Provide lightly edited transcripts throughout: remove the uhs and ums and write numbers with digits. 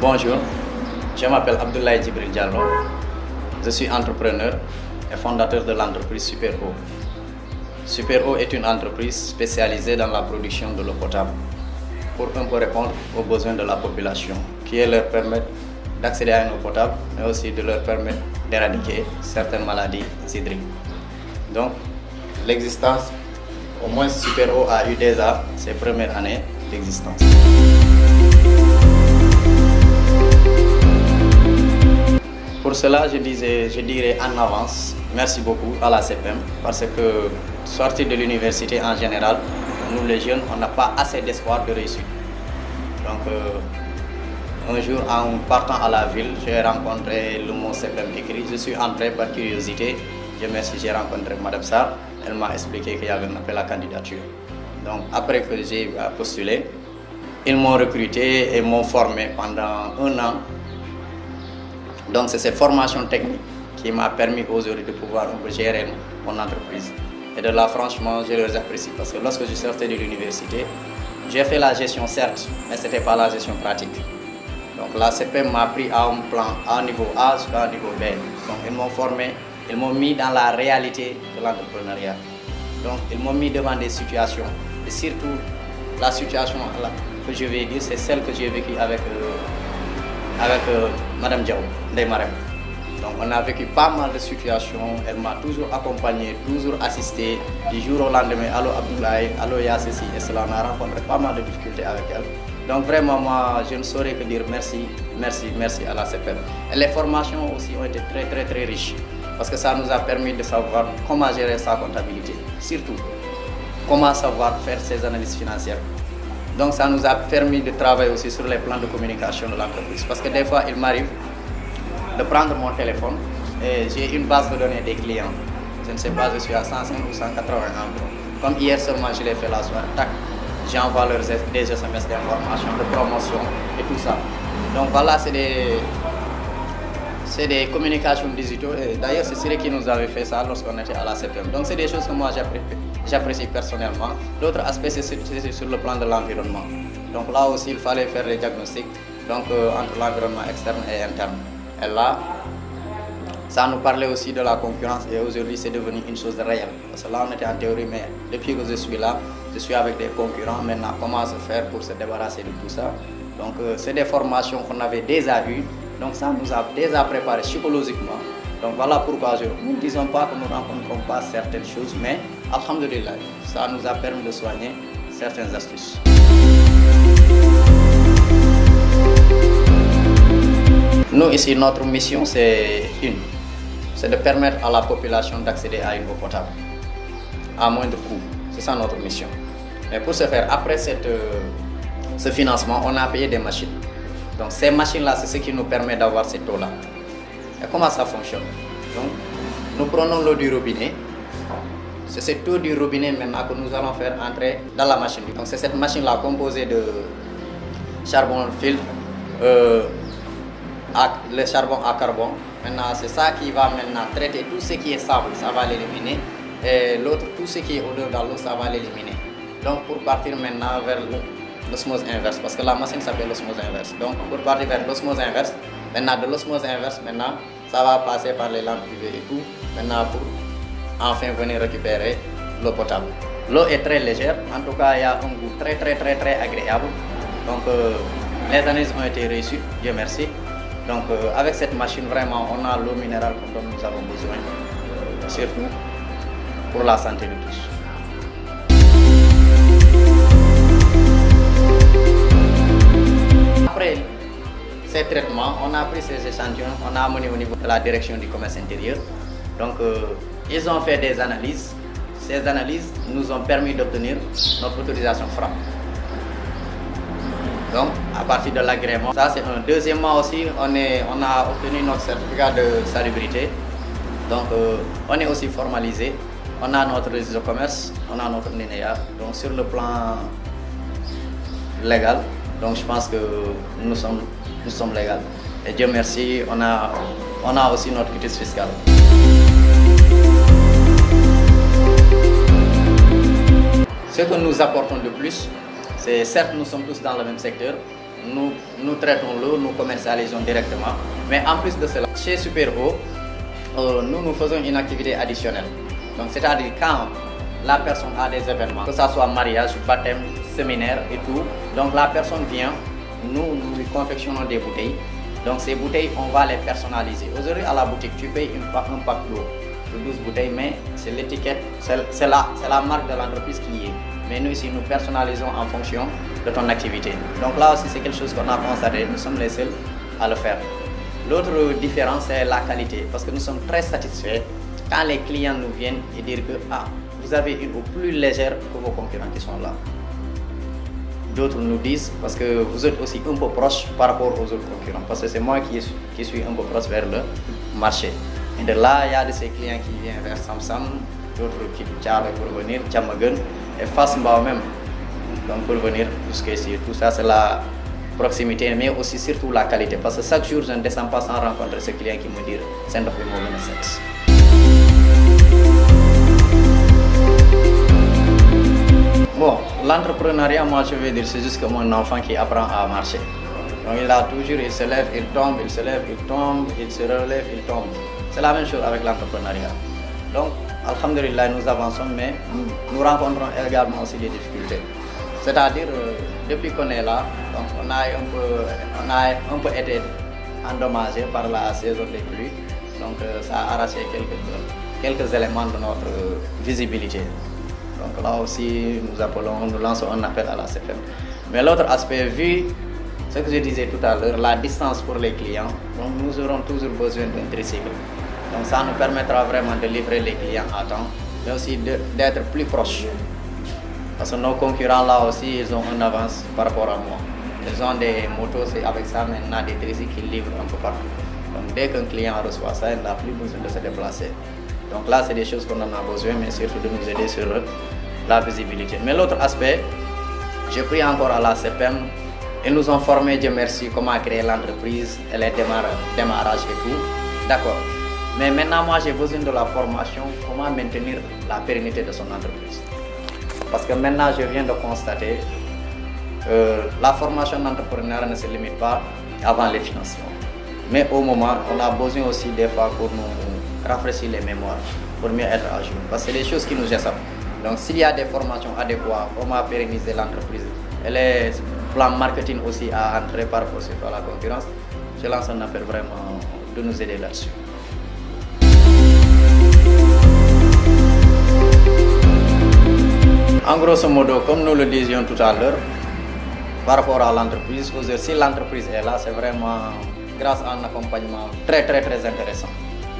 Bonjour, je m'appelle Abdoulaye Djibril Diallo. Je suis entrepreneur et fondateur de l'entreprise Super-Eau. Super-Eau est une entreprise spécialisée dans la production de l'eau potable pour un peu répondre aux besoins de la population, qui leur permettent d'accéder à une eau potable, mais aussi de leur permettre d'éradiquer certaines maladies hydriques. Donc, l'existence, au moins Super-Eau a eu déjà ses premières années d'existence. Pour cela, je dirais en avance, merci beaucoup à la CPM, parce que sortir de l'université en général, nous les jeunes, on n'a pas assez d'espoir de réussite. Donc, un jour, en partant à la ville, j'ai rencontré le mot CPM écrit. Je suis entré par curiosité. Dieu merci, j'ai rencontré Madame Sarr. Elle m'a expliqué qu'il y avait un appel à candidature. Donc, après que j'ai postulé, ils m'ont recruté et m'ont formé pendant 1 an. Donc, c'est cette formation technique qui m'a permis aujourd'hui de pouvoir gérer mon entreprise. Et de là, franchement, je les apprécie parce que lorsque je sortais de l'université, j'ai fait la gestion, certes, mais ce n'était pas la gestion pratique. Donc, la CPM m'a pris à un plan, à un niveau A jusqu'à un niveau B. Donc, ils m'ont formé, ils m'ont mis dans la réalité de l'entrepreneuriat. Donc, ils m'ont mis devant des situations. Et surtout, la situation que je vais dire, c'est celle que j'ai vécue avec Madame Diaw, Ndeye Marème. Donc on a vécu pas mal de situations, elle m'a toujours accompagné, toujours assisté, du jour au lendemain, allô Abdoulaye, allô ya ceci et cela, on a rencontré pas mal de difficultés avec elle. Donc vraiment moi je ne saurais que dire merci à la CPM. Et les formations aussi ont été très riches, parce que ça nous a permis de savoir comment gérer sa comptabilité, surtout comment savoir faire ses analyses financières. Donc ça nous a permis de travailler aussi sur les plans de communication de l'entreprise. Parce que des fois, il m'arrive de prendre mon téléphone et j'ai une base de données des clients. Je ne sais pas, je suis à 105 ou 180 environ. Comme hier seulement, je l'ai fait la soirée, tac, j'envoie des SMS d'information, de promotion et tout ça. Donc voilà, c'est des communications digitales. D'ailleurs, c'est Cyril qui nous avait fait ça lorsqu'on était à la CPM. Donc c'est des choses que moi j'apprécie personnellement. L'autre aspect, c'est sur le plan de l'environnement. Donc là aussi, il fallait faire les diagnostics entre l'environnement externe et interne. Et là, ça nous parlait aussi de la concurrence et aujourd'hui, c'est devenu une chose réelle. Parce que là, on était en théorie, mais depuis que je suis là, je suis avec des concurrents. Maintenant, comment se faire pour se débarrasser de tout ça? Donc, c'est des formations qu'on avait déjà eues. Donc, ça nous a déjà préparé psychologiquement. Donc, voilà pourquoi nous ne disons pas que nous ne rencontrons pas certaines choses, mais alhamdoulilah, ça nous a permis de soigner certaines astuces. Nous, ici, notre mission, c'est de permettre à la population d'accéder à une eau potable à moindre coût. C'est ça notre mission. Mais pour ce faire, après ce financement, on a payé des machines. Donc ces machines-là, c'est ce qui nous permet d'avoir cette eau-là. Et comment ça fonctionne? Donc, nous prenons l'eau du robinet. C'est cette eau du robinet maintenant que nous allons faire entrer dans la machine. Donc c'est cette machine-là composée de charbon filtre, le charbon à carbone. Maintenant, c'est ça qui va maintenant traiter tout ce qui est sable, ça va l'éliminer. Et l'autre, tout ce qui est odeur dans l'eau, ça va l'éliminer. Donc pour partir maintenant vers l'osmose inverse, parce que la machine s'appelle l'osmose inverse. Donc pour partir vers l'osmose inverse, maintenant de l'osmose inverse, maintenant ça va passer par les lampes UV et tout, maintenant pour enfin venir récupérer l'eau potable. L'eau est très légère, en tout cas il y a un goût très agréable. Donc les analyses ont été réussies, Dieu merci. Donc avec cette machine vraiment on a l'eau minérale dont nous avons besoin, surtout pour la santé de tous. Après ces traitements, on a pris ces échantillons, on a amené au niveau de la direction du commerce intérieur. Donc, ils ont fait des analyses. Ces analyses nous ont permis d'obtenir notre autorisation FRA. Donc, à partir de l'agrément, ça c'est un. Deuxièmement aussi, on a obtenu notre certificat de salubrité. Donc, on est aussi formalisé. On a notre registre de commerce, on a notre NINEA. Donc, sur le plan légal, donc je pense que nous sommes légaux. Et Dieu merci, on a aussi notre quitus fiscal. Ce que nous apportons de plus, c'est certes nous sommes tous dans le même secteur, nous traitons l'eau, nous commercialisons directement. Mais en plus de cela, chez Super Eau, nous faisons une activité additionnelle. Donc c'est-à-dire quand la personne a des événements, que ce soit mariage, baptême, séminaire et tout, donc la personne vient, nous lui confectionnons des bouteilles. Donc ces bouteilles, on va les personnaliser. Aujourd'hui à la boutique, tu payes un pack d'eau de 12 bouteilles, mais c'est l'étiquette, c'est la marque de l'entreprise qui y est. Mais nous ici, nous personnalisons en fonction de ton activité. Donc là aussi, c'est quelque chose qu'on a constaté, nous sommes les seuls à le faire. L'autre différence, c'est la qualité, parce que nous sommes très satisfaits quand les clients nous viennent et dire que vous avez une eau plus légère que vos concurrents qui sont là. D'autres nous disent, parce que vous êtes aussi un peu proche par rapport aux autres concurrents, parce que c'est moi qui suis un peu proche vers le marché. Et de là, il y a de ces clients qui viennent vers Samsam, d'autres qui Tchara pour venir, Tchamagun, et Fass Mbao même, donc pour venir jusqu'ici. Tout ça, c'est la proximité, mais aussi surtout la qualité, parce que chaque jour, je ne descends pas sans rencontrer ce client qui me dit « c'est un peu mauvais set ». Bon, l'entrepreneuriat, moi je veux dire, c'est juste comme un enfant qui apprend à marcher. Donc il se lève, il tombe, il se lève, il tombe, il se relève, il tombe. C'est la même chose avec l'entrepreneuriat. Donc, alhamdulillah, nous avançons, mais nous rencontrons également aussi des difficultés. C'est-à-dire, depuis qu'on est là, donc on a un peu été endommagé par la saison des pluies. Donc ça a arraché quelques éléments de notre visibilité. Donc là aussi, nous lançons un appel à la CFM. Mais l'autre aspect, vu ce que je disais tout à l'heure, la distance pour les clients, donc nous aurons toujours besoin d'un tricycle. Donc ça nous permettra vraiment de livrer les clients à temps, mais aussi d'être plus proches. Parce que nos concurrents là aussi, ils ont une avance par rapport à moi. Ils ont des motos, c'est avec ça maintenant des tricycles qui livrent un peu partout. Donc dès qu'un client reçoit ça, il n'a plus besoin de se déplacer. Donc là, c'est des choses qu'on en a besoin, mais surtout de nous aider sur la visibilité. Mais l'autre aspect, j'ai pris encore à la CPM, ils nous ont formé, Dieu merci, comment créer l'entreprise, et les démarrages et tout. D'accord. Mais maintenant, moi, j'ai besoin de la formation, comment maintenir la pérennité de son entreprise. Parce que maintenant, je viens de constater que la formation d'entrepreneur ne se limite pas avant les financements. Mais au moment, on a besoin aussi des fois pour nous rafraîchir les mémoires, pour mieux être à jour. Parce que c'est des choses qui nous échappent. Donc s'il y a des formations adéquates, comment pérenniser l'entreprise, et les plans marketing aussi à entrer par rapport à la concurrence, je lance un appel vraiment de nous aider là-dessus. En grosso modo, comme nous le disions tout à l'heure, par rapport à l'entreprise, si l'entreprise est là, c'est vraiment grâce à un accompagnement très intéressant.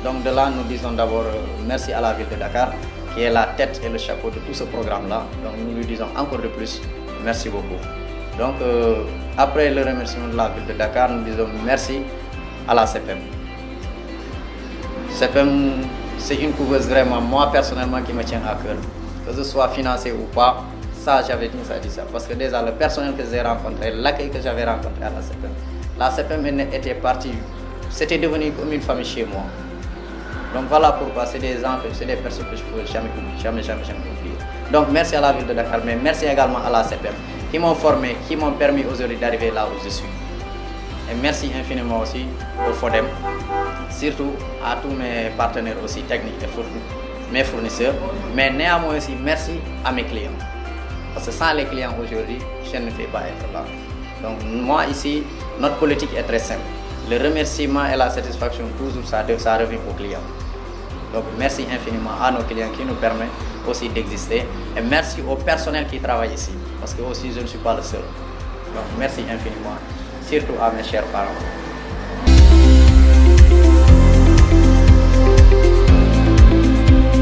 Donc de là, nous disons d'abord merci à la ville de Dakar, qui est la tête et le chapeau de tout ce programme-là. Donc nous lui disons encore de plus, merci beaucoup. Donc après le remerciement de la ville de Dakar, nous disons merci à la CPM. CPM, c'est une couveuse vraiment, moi personnellement, qui me tient à cœur. Que ce soit financé ou pas, ça j'avais tout ça dit ça. Parce que déjà le personnel que j'ai rencontré, l'accueil que j'avais rencontré à la CPM était partie, c'était devenu comme une famille chez moi. Donc voilà pourquoi c'est des gens, c'est des personnes que je ne peux jamais oublier. Donc merci à la ville de Dakar, mais merci également à la CPM qui m'ont formé, qui m'ont permis aujourd'hui d'arriver là où je suis. Et merci infiniment aussi au FODEM, surtout à tous mes partenaires aussi techniques et mes fournisseurs, mais néanmoins aussi merci à mes clients. Parce que sans les clients aujourd'hui, je ne vais pas être là. Donc moi ici, notre politique est très simple. Le remerciement et la satisfaction, toujours ça revient aux clients. Donc merci infiniment à nos clients qui nous permettent aussi d'exister. Et merci au personnel qui travaille ici. Parce que aussi je ne suis pas le seul. Donc merci infiniment, surtout à mes chers parents.